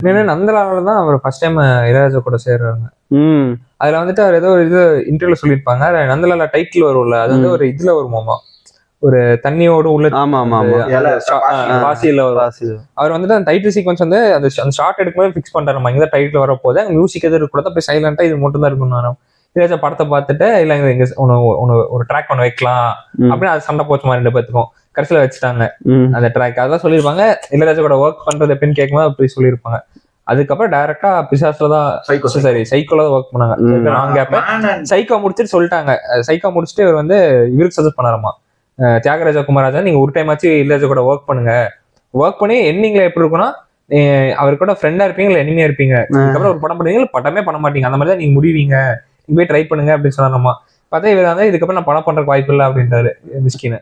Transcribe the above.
ஏன்னா நந்தலால தான் அவர் first time Ilaiyaraaja கூட சேர்றாங்க. அதுல வந்துட்டு அவர் ஏதோ இது இன்டர்வியூல சொல்லியிருப்பாங்க, நந்தலால டைட்டில் வரும்ல, அது வந்து ஒரு இதுல வருமாமா, ஒரு தண்ணியோட உள்ள வாசியில வரும். அவர் வந்துட்டு அந்த டைட்டில் சீக்வன்ஸ் வந்து அந்த ஷார்ட் எடுக்கும்போது ஃபிக்ஸ் பண்றாரு, இங்க டைட்டில் வரப்போது மியூசிக் எதுவும் இருக்கக்கூடாது, அப்படியே சைலண்டா இது மட்டும் தான் இருக்கணும். இளையராஜா படத்தை பார்த்துட்டு இல்ல எங்க ஒரு ட்ராக் பண்ண வைக்கலாம் அப்படின்னு அது சண்டை போச்சுமா 2 பேத்துக்கும். கடைசியில வச்சுட்டாங்க அந்த ட்ராக். அதான் சொல்லியிருப்பாங்க, இளையராஜா கூட ஒர்க் பண்றது எப்படின்னு கேட்கும்போது அப்படி சொல்லியிருப்பாங்க. அதுக்கப்புறம் டைரக்டா பிசாஸ்ல தான் சைக்கோல தான் ஒர்க் பண்ணாங்க. நான் கேட்பேன், சைக்கோ முடிச்சுட்டு சொல்லிட்டாங்க. சைக்கோ முடிச்சுட்டு இவர் வந்து இவருக்கு சஜஸ்ட் பண்ணாராமா, தியாகராஜா குமாராஜா, நீங்க ஒரு டைம் ஆச்சு இளையராஜா கூட ஒர்க் பண்ணுங்க, ஒர்க் பண்ணி எண்டிங்ல எப்படி இருக்குன்னா அவர் கூட ஃப்ரெண்டா இருப்பீங்க இல்ல எனிமியா இருப்பீங்க, அதுக்கப்புறம் ஒரு படம் பண்ணுவீங்க படமே பண்ண மாட்டீங்க, அந்த மாதிரி தான் நீங்க முடிவீங்க, நீங்க போய் ட்ரை பண்ணுங்க அப்படின்னு சொன்னாராமா. பார்த்தா இவர் வந்து இதுக்கப்புறம் நான் படம் பண்றதுக்கு வாய்ப்பு இல்லை அப்படின்றாரு மிஸ்கின்.